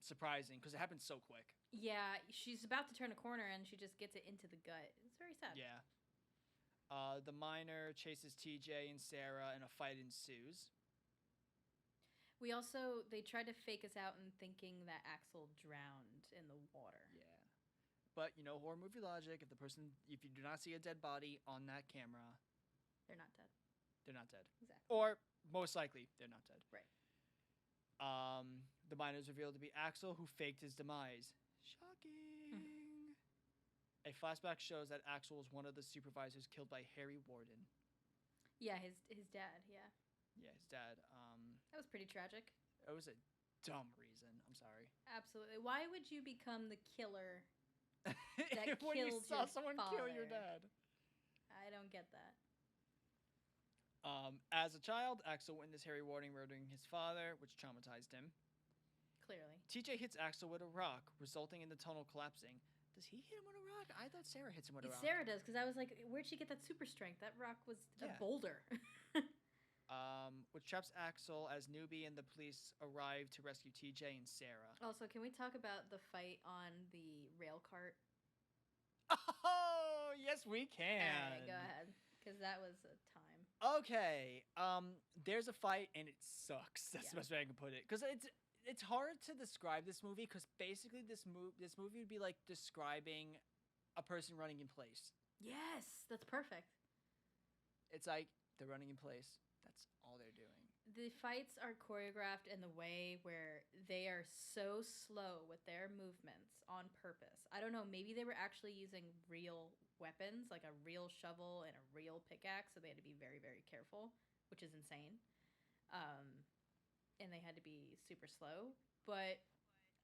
surprising because it happens so quick. Yeah, she's about to turn a corner and she just gets it into the gut. It's very sad. Yeah. The miner chases TJ and Sarah and a fight ensues. They tried to fake us out in thinking that Axel drowned in the water. Yeah. But, horror movie logic, if you do not see a dead body on that camera... They're not dead. They're not dead. Exactly. Or, most likely, they're not dead. Right. The miner is revealed to be Axel, who faked his demise. Shocking. A flashback shows that Axel was one of the supervisors killed by Harry Warden. Yeah, his dad, yeah. Yeah, his dad. That was pretty tragic. It was a dumb reason. I'm sorry. Absolutely. Why would you become the killer that when you killed saw your someone father? kill your dad? I don't get that. As a child, Axel witnessed Harry Warden murdering his father, which traumatized him. Clearly. TJ hits Axel with a rock, resulting in the tunnel collapsing. Does he hit him with a rock? I thought Sarah hits him with a rock. Sarah does, because I was like, where'd she get that super strength? That rock was a boulder. Which traps Axel as Newbie and the police arrive to rescue TJ and Sarah. Also, can we talk about the fight on the rail cart? Oh, yes, we can. All right, go ahead, because that was a time. Okay. There's a fight and it sucks. That's the best way I can put it. Because it's hard to describe this movie because basically this movie would be like describing a person running in place. Yes, that's perfect. It's like they're running in place. That's all they're doing. The fights are choreographed in the way where they are so slow with their movements on purpose. I don't know, maybe they were actually using real weapons, like a real shovel and a real pickaxe, so they had to be very, very careful, which is insane. And they had to be super slow, but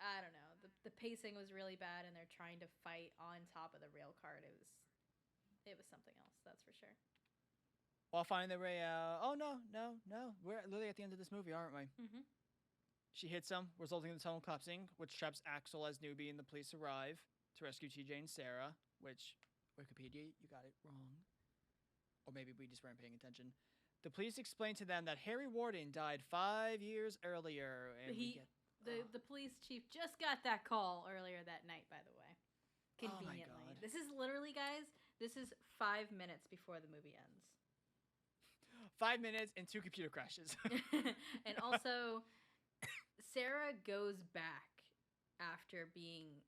I don't know. The pacing was really bad, and they're trying to fight on top of the rail cart. It was something else, that's for sure. While finding their way out. Oh, no. We're literally at the end of this movie, aren't we? Mm-hmm. She hits him, resulting in the tunnel collapsing, which traps Axel as Newbie and the police arrive to rescue TJ and Sarah, which, Wikipedia, you got it wrong. Or maybe we just weren't paying attention. The police explain to them that Harry Warden died 5 years earlier. And the police chief just got that call earlier that night, by the way. Conveniently. Oh my God. This is literally, guys, this is 5 minutes before the movie ends. 5 minutes and 2 computer crashes. And also, Sarah goes back after being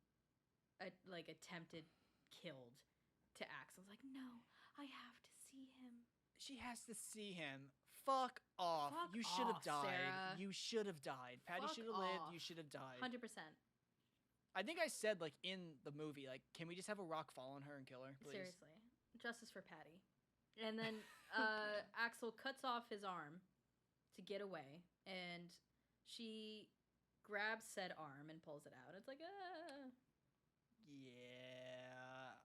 attempted killed to Axel's like, no, I have to see him. She has to see him. Fuck off. You should have died. Sarah. You should have died. Patty should have lived. You should have died. 100%. I think I said, like, in the movie, like, can we just have a rock fall on her and kill her, please? Seriously. Justice for Patty. And then Axel cuts off his arm to get away, and she grabs said arm and pulls it out. It's like, ah. Yeah.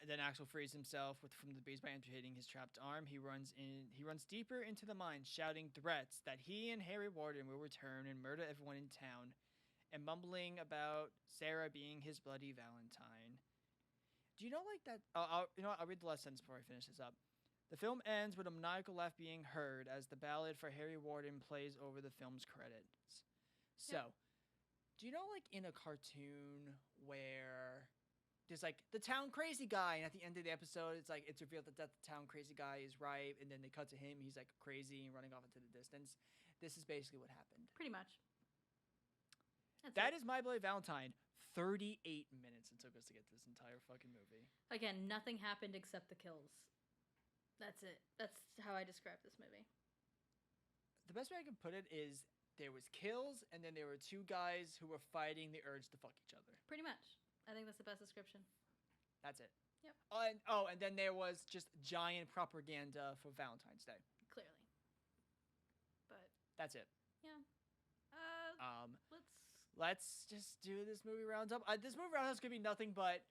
Then Axel frees himself from the beast by amputating his trapped arm. He runs deeper into the mine, shouting threats that he and Harry Warden will return and murder everyone in town, and mumbling about Sarah being his Bloody Valentine. Do you know, like, that... I'll read the last sentence before I finish this up. The film ends with a maniacal laugh being heard as the ballad for Harry Warden plays over the film's credits. So, do you know, like, in a cartoon where there's, like, the town crazy guy, and at the end of the episode, it's revealed that the town crazy guy is right, and then they cut to him, he's, like, crazy and running off into the distance. This is basically what happened. Pretty much. That is My Bloody Valentine. 38 minutes it took us to get this entire fucking movie. Again, nothing happened except the kills. That's it. That's how I describe this movie. The best way I can put it is there was kills, and then there were 2 guys who were fighting the urge to fuck each other. Pretty much. I think that's the best description. That's it. Yep. And then there was just giant propaganda for Valentine's Day. Clearly. But that's it. Yeah. Let's just do this movie roundup. This movie roundup is gonna be nothing but,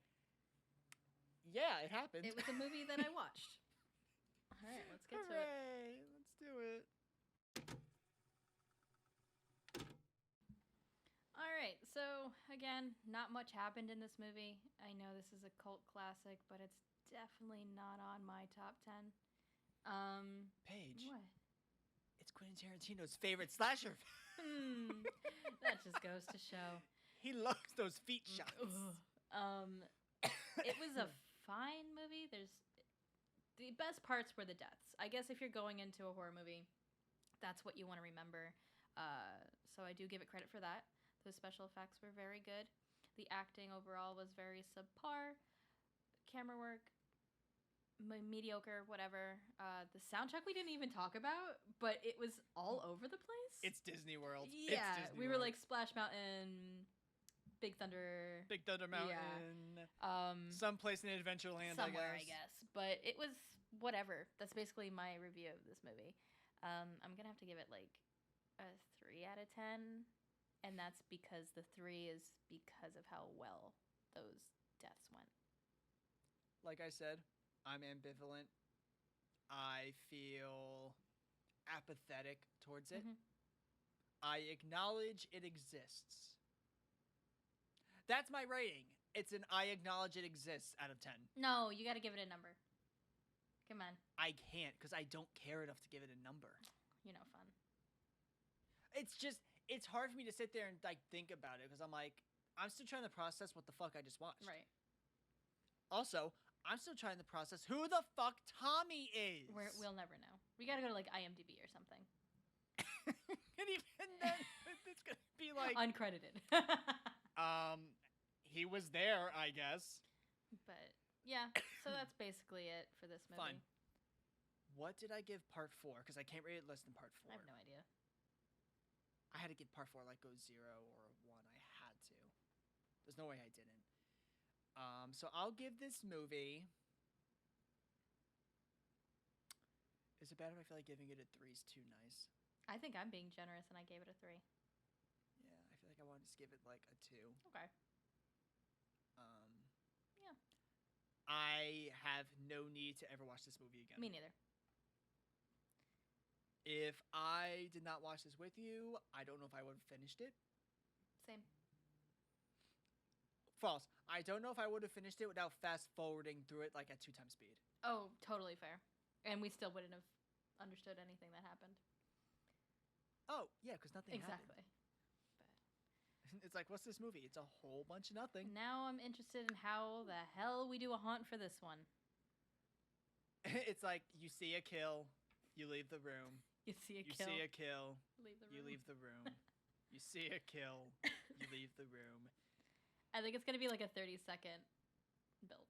yeah, it happened. It was a movie that I watched. All right, let's get to it. Let's do it. All right, so again, not much happened in this movie. I know this is a cult classic, but it's definitely not on my top 10. Paige. What? It's Quentin Tarantino's favorite slasher. That just goes to show. He loves those feet shots. It was a fine movie. The best parts were the deaths. I guess if you're going into a horror movie, that's what you want to remember. So I do give it credit for that. Those special effects were very good. The acting overall was very subpar. Camera work, mediocre, whatever. The soundtrack we didn't even talk about, but it was all over the place. It's Disney World. Yeah, Disney we World. were like Splash Mountain, Big Thunder Mountain. Yeah. Someplace in Adventureland, somewhere, I guess. But it was whatever. That's basically my review of this movie. I'm gonna have to give it like a 3 out of 10, and that's because the 3 is because of how well those deaths went. Like I said, I'm ambivalent. I feel apathetic towards it. Mhm. I acknowledge it exists. That's my rating. It's an I acknowledge it exists out of 10. No, you got to give it a number. Come on. I can't because I don't care enough to give it a number. You're no fun. It's just, it's hard for me to sit there and like think about it because I'm like, I'm still trying to process what the fuck I just watched. Right. Also, I'm still trying to process who the fuck Tommy is. We'll never know. We got to go to like IMDb or something. And even then, it's gonna be like Uncredited. he was there, I guess. But yeah, so that's basically it for this movie. Fine. What did I give part 4? Because I can't rate it less than part 4. I have no idea. I had to give part 4 like go 0 or 1. I had to. There's no way I didn't. So I'll give this movie. Is it bad if I feel like giving it a 3 is too nice? I think I'm being generous and I gave it a 3. Yeah, I feel like I want to just give it like a 2. Okay. Yeah. I have no need to ever watch this movie again. Me neither. If I did not watch this with you, I don't know if I would have finished it. Same. False. I don't know if I would have finished it without fast forwarding through it like at 2 times speed. Oh, totally fair. And we still wouldn't have understood anything that happened. Oh, yeah, because nothing happened. Exactly. It's like, what's this movie? It's a whole bunch of nothing. Now I'm interested in how the hell we do a haunt for this one. It's like, you see a kill, you leave the room. You see a You kill. see a kill, Leave the room. you leave the room. You see a kill, you leave the room. I think it's going to be like a 30-second build.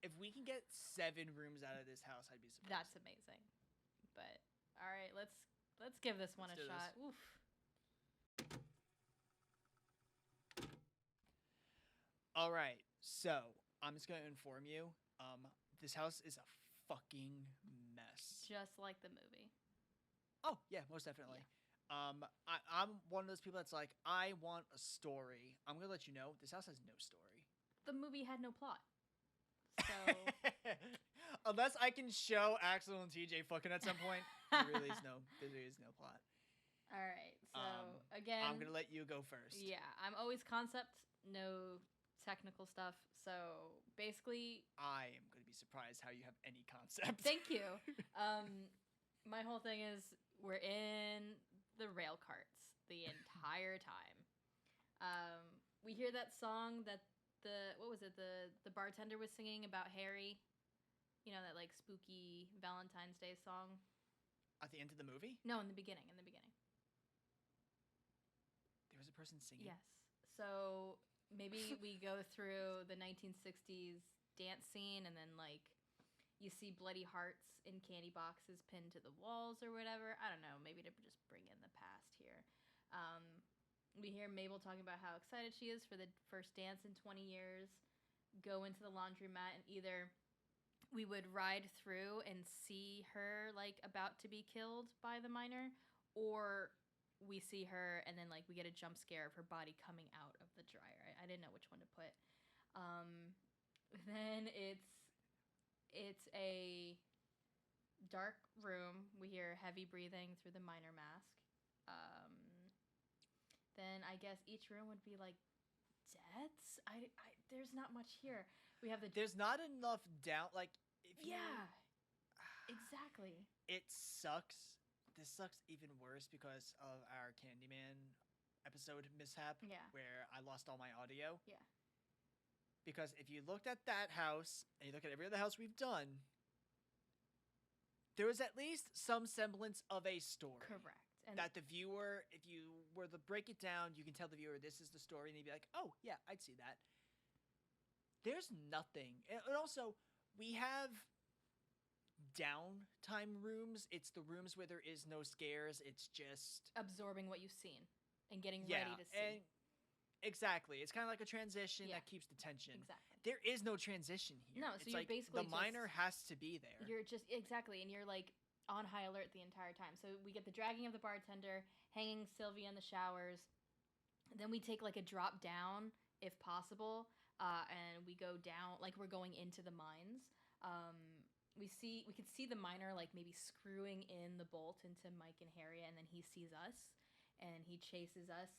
If we can get 7 rooms out of this house, I'd be surprised. That's amazing. But all right, let's give this one Let's a do shot. this. Oof. All right, so I'm just going to inform you. This house is a fucking mess. Just like the movie. Oh, yeah, most definitely. I'm one of those people that's like, I want a story. I'm going to let you know, this house has no story. The movie had no plot. So Unless I can show Axel and TJ fucking at some point, there really is no plot. all right. So again, I'm going to let you go first. Yeah, I'm always concept, no technical stuff. So basically, I am going to be surprised how you have any concept. thank you. My whole thing is we're in the rail carts the entire time. We hear that song that the bartender was singing about Harry. You know, that like spooky Valentine's Day song. At the end of the movie? No, in the beginning. There was a person singing? Yes. So maybe we go through the 1960s dance scene and then like you see bloody hearts in candy boxes pinned to the walls or whatever. I don't know. Maybe to just bring in the past here. We hear Mabel talking about how excited she is for the first dance in 20 years. Go into the laundromat and either we would ride through and see her like about to be killed by the miner, or we see her and then like we get a jump scare of her body coming out of the dryer. I didn't know which one to put. Then it's a dark room. We hear heavy breathing through the miner mask. Then I guess each room would be like deaths. There's not much here. We have There's not enough down. Like, if yeah, exactly. It sucks. This sucks even worse because of our Candyman episode mishap. Yeah. Where I lost all my audio. Yeah. Because if you looked at that house and you look at every other house we've done, there was at least some semblance of a story. Correct. And that the viewer, if you were to break it down, you can tell the viewer this is the story, and they'd be like, "Oh yeah, I'd see that." There's nothing, and also we have downtime rooms. It's the rooms where there is no scares. It's just absorbing what you've seen and getting ready to see. And exactly. It's kind of like a transition Yeah. that keeps the tension. Exactly. There is no transition here. No, so it's you're like basically the miner has to be there. You're just exactly, and you're like on high alert the entire time. So we get the dragging of the bartender, hanging Sylvia in the showers. Then we take like a drop down if possible, and we go down like we're going into the mines. we could see the miner like maybe screwing in the bolt into Mike and Harriet, and then he sees us and he chases us,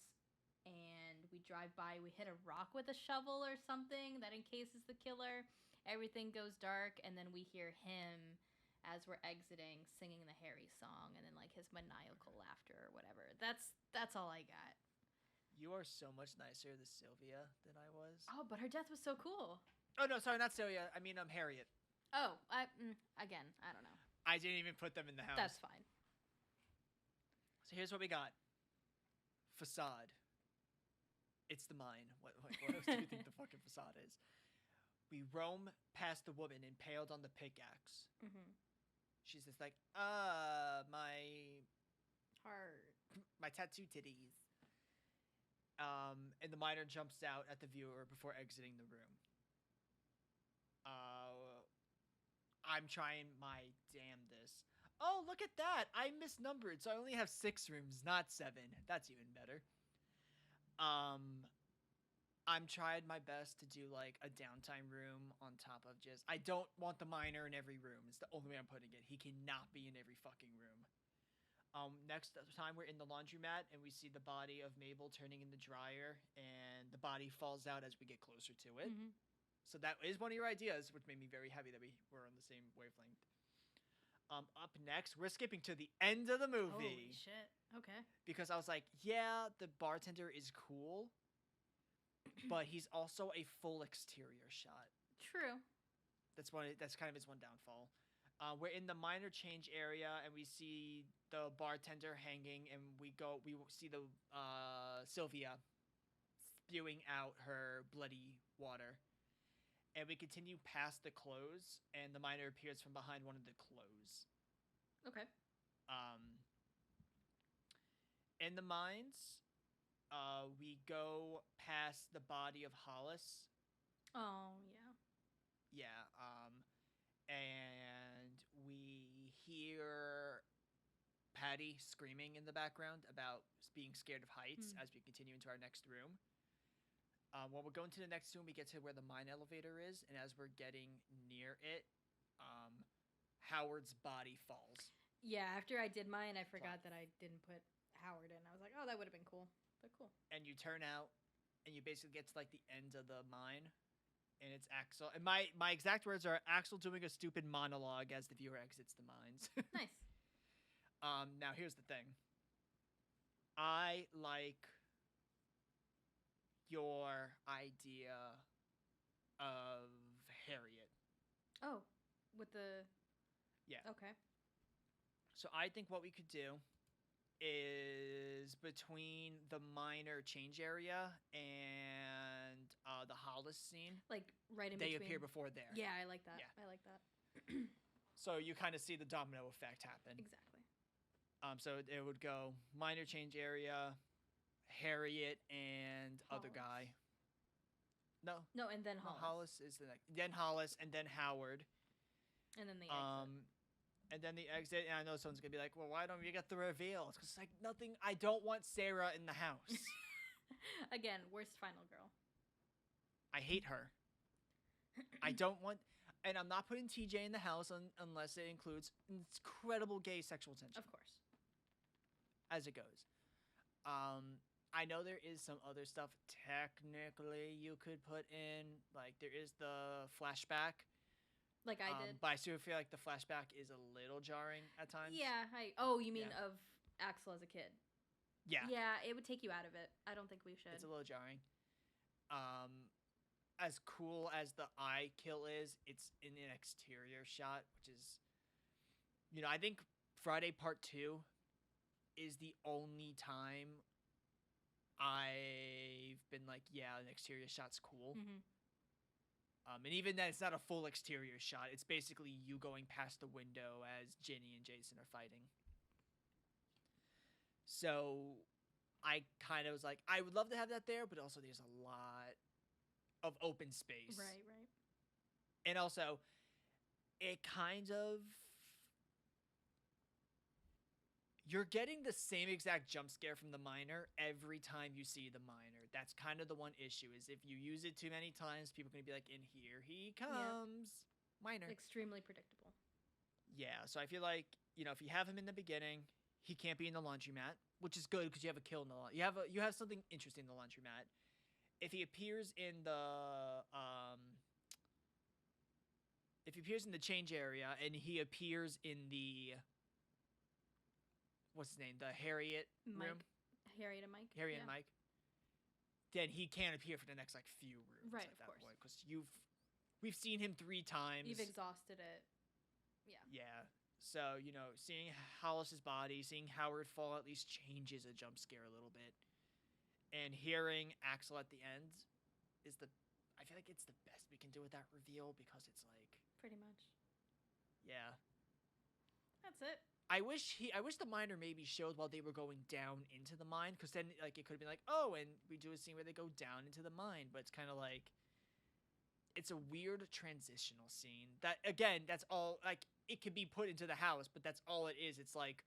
and we drive by, we hit a rock with a shovel or something that encases the killer. Everything goes dark, and then we hear him as we're exiting singing the Harry song, and then like his maniacal laughter or whatever. That's all I got. You are so much nicer to Sylvia than I was. Oh, but her death was so cool. Oh no, sorry, not Sylvia. I mean, Harriet. Oh, again, I don't know. I didn't even put them in the house. That's fine. So here's what we got. Facade. It's the mine. What else do you think the fucking facade is? We roam past the woman impaled on the pickaxe. Mm-hmm. She's just like, my Heart. my tattoo titties. And the miner jumps out at the viewer before exiting the room. I'm trying my damnedest. Oh, look at that! I misnumbered, so I only have 6 rooms, not 7. That's even better. I'm trying my best to do like a downtime room on top of just. I don't want the miner in every room. It's the only way I'm putting it. He cannot be in every fucking room. Next time we're in the laundromat and we see the body of Mabel turning in the dryer, and the body falls out as we get closer to it. Mm-hmm. So that is one of your ideas, which made me very happy that we were on the same wavelength. Up next, we're skipping to the end of the movie. Holy shit. Okay. Because I was like, yeah, the bartender is cool, but he's also a full exterior shot. True. That's kind of his one downfall. We're in the minor change area, and we see the bartender hanging, and we see the Sylvia spewing out her bloody water. And we continue past the clothes, and the miner appears from behind one of the clothes. Okay. In the mines, we go past the body of Hollis. Oh, yeah. Yeah, and we hear Patty screaming in the background about being scared of heights as we continue into our next room. When we're going to the next room, we get to where the mine elevator is, and as we're getting near it, Howard's body falls. Yeah, after I did mine, I forgot that I didn't put Howard in. I was like, oh, that would have been cool. But cool. And you turn out, and you basically get to like the end of the mine, and it's Axel. And my exact words are Axel doing a stupid monologue as the viewer exits the mines. Nice. Now here's the thing. I like your idea of Harriet. Oh, with the... Yeah. Okay. So I think what we could do is between the minor change area and the Hollis scene. Like right in they between. appear before there. Yeah, I like that. Yeah. I like that. So you kind of see the domino effect happen. Exactly. So it would go minor change area, Harriet, and other guy. No. No, and then Hollis. No, Hollis is the next. Then Hollis, and then Howard. And then the exit. And then the exit. And I know someone's gonna be like, "Well, why don't we get the reveal?" It's 'cause like nothing. I don't want Sarah in the house. Again, worst final girl. I hate her. I don't want. And I'm not putting TJ in the house unless it includes incredible gay sexual tension. Of course. As it goes. I know there is some other stuff technically you could put in. Like, there is the flashback. Like I did. But I still feel like the flashback is a little jarring at times. Yeah. You mean of Axel as a kid? Yeah. Yeah, it would take you out of it. I don't think we should. It's a little jarring. As cool as the eye kill is, it's in an exterior shot, which is, I think Friday Part 2 is the only time I've been like, yeah, an exterior shot's cool. Mm-hmm. And even then, it's not a full exterior shot. It's basically you going past the window as Ginny and Jason are fighting. So I kind of was like, I would love to have that there, but also there's a lot of open space. Right. And also, it kind of... You're getting the same exact jump scare from the miner every time you see the miner. That's kind of the one issue, is if you use it too many times, people are going to be like, in here he comes. Yeah. Miner. Extremely predictable. Yeah, so I feel like, if you have him in the beginning, he can't be in the laundromat, which is good because you have a kill in the you have something interesting in the laundromat. If he appears in the change area and he appears in the what's his name, the Harriet Mike. room, Harriet and Mike. Harriet and Mike, then he can't appear for the next few rooms. Right, at of that course. point, because we've seen him 3 times. You've exhausted it. Yeah. Yeah. So, seeing Hollis's body, seeing Howard fall at least changes a jump scare a little bit. And hearing Axel at the end I feel like it's the best we can do with that reveal, because it's like, Pretty much. yeah. That's it. I wish the miner maybe showed while they were going down into the mine, because then it could have been like, oh, and we do a scene where they go down into the mine, but it's kind of like, it's a weird transitional scene that, again, that's all, it could be put into the house, but that's all it is. It's like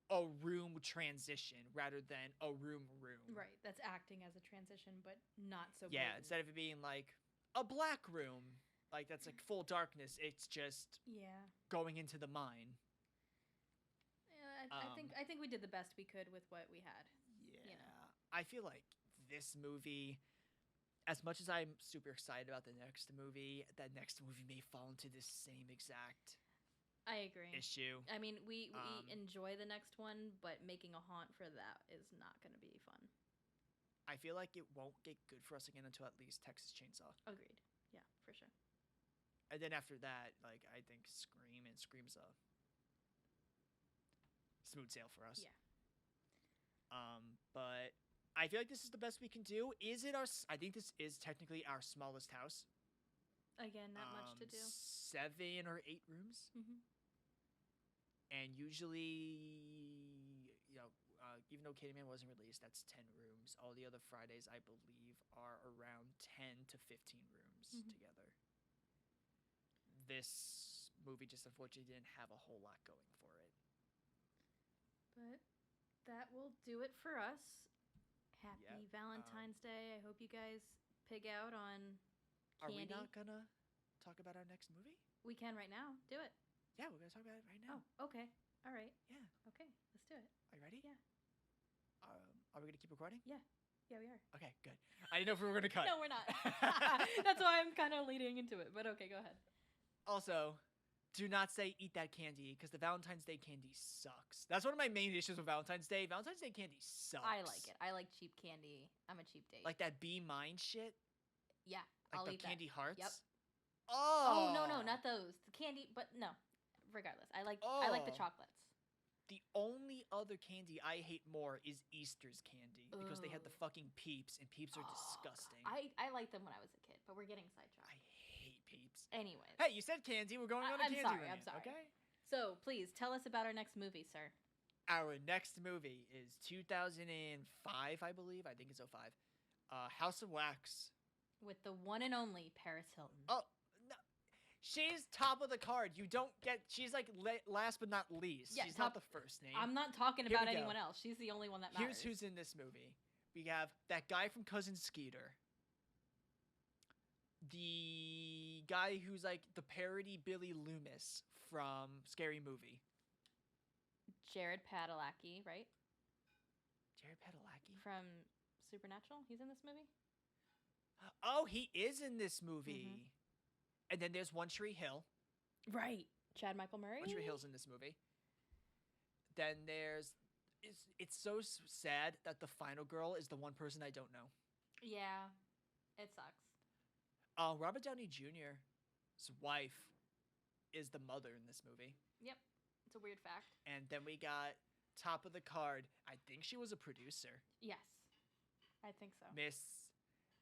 a room transition rather than a room. Right. That's acting as a transition, but not so. Yeah. blatant. Instead of it being like a black room, that's like full darkness, it's just going into the mine. I think we did the best we could with what we had. Yeah. I feel like this movie, as much as I'm super excited about the next movie, that next movie may fall into this same exact I agree. issue. I mean, we enjoy the next one, but making a haunt for that is not going to be fun. I feel like it won't get good for us again until at least Texas Chainsaw. Agreed. Yeah, for sure. And then after that, I think Scream, and Scream's a smooth sail for us. Yeah. But I feel like this is the best we can do. Is it I think this is technically our smallest house. Again, not much to do. 7 or 8 rooms. Mm-hmm. And usually, even though Candyman wasn't released, that's 10 rooms. All the other Fridays, I believe, are around 10 to 15 rooms together. This movie just unfortunately didn't have a whole lot going for it. But that will do it for us. Happy Valentine's Day. I hope you guys pig out on candy. Are we not gonna talk about our next movie? We can right now. Do it. Yeah, we're gonna talk about it right now. Oh, okay. All right. Yeah. Okay, let's do it. Are you ready? Yeah. Are we gonna keep recording? Yeah. Yeah, we are. Okay, good. I didn't know if we were gonna cut. No, we're not. That's why I'm kind of leading into it. But okay, go ahead. Also, do not say eat that candy, because the Valentine's Day candy sucks. That's one of my main issues with Valentine's Day. Valentine's Day candy sucks. I like it. I like cheap candy. I'm a cheap date. Like that Be Mine shit? Yeah, like I'll the eat candy that. hearts? Yep. Oh! no, not those. The candy, but no. Regardless, I like the chocolates. The only other candy I hate more is Easter's candy, because they had the fucking Peeps, and Peeps are disgusting. I liked them when I was a kid, but we're getting sidetracked. I hate Peeps. Anyways. Hey, you said candy. We're going on a candy rant. I'm sorry. Okay? So, please, tell us about our next movie, sir. Our next movie is 2005, I believe. I think it's 05. House of Wax. With the one and only Paris Hilton. Oh, no. She's top of the card. You don't get... She's like last but not least. Yeah, she's not the first name. I'm not talking Here about we go. anyone else. She's the only one that matters. Here's who's in this movie. We have that guy from Cousin Skeeter. The guy who's like the parody Billy Loomis from Scary Movie. Jared Padalecki, right? Jared Padalecki? From Supernatural? He's in this movie? Oh, he is in this movie. And then there's One Tree Hill. Right. Chad Michael Murray? One Tree Hill's in this movie. Then there's... It's so sad that the final girl is the one person I don't know. Yeah. It sucks. Robert Downey Jr.'s wife is the mother in this movie. Yep. It's a weird fact. And then we got top of the card. I think she was a producer. Yes. I think so. Miss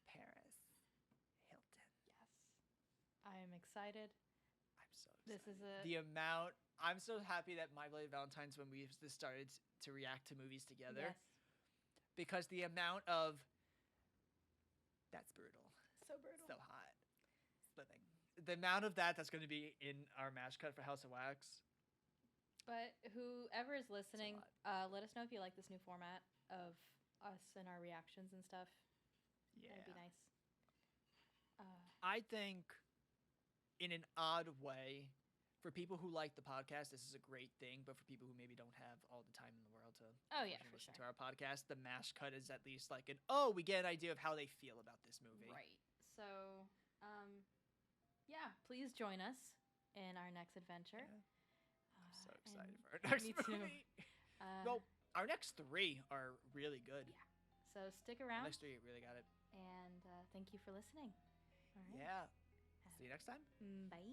Paris Hilton. Yes. I am excited. I'm so excited. This is I'm so happy that My Bloody Valentine's, when we started to react to movies together. Yes. Because the amount of... That's brutal. So brutal. So hot. Living. The amount of that's going to be in our MaaH cut for House of Wax. But whoever is listening, let us know if you like this new format of us and our reactions and stuff. Yeah. That'd be nice. I think, in an odd way, for people who like the podcast, this is a great thing. But for people who maybe don't have all the time in the world to Oh yeah, for listen sure. to our podcast, the MaaH cut is at least like we get an idea of how they feel about this movie. Right. So, yeah, please join us in our next adventure. Yeah. I'm so excited and for our next me too. movie. Well, our next 3 are really good. Yeah. So stick The around. next 3 really got it. And thank you for listening. All right. Yeah. See you next time. Bye.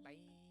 Bye.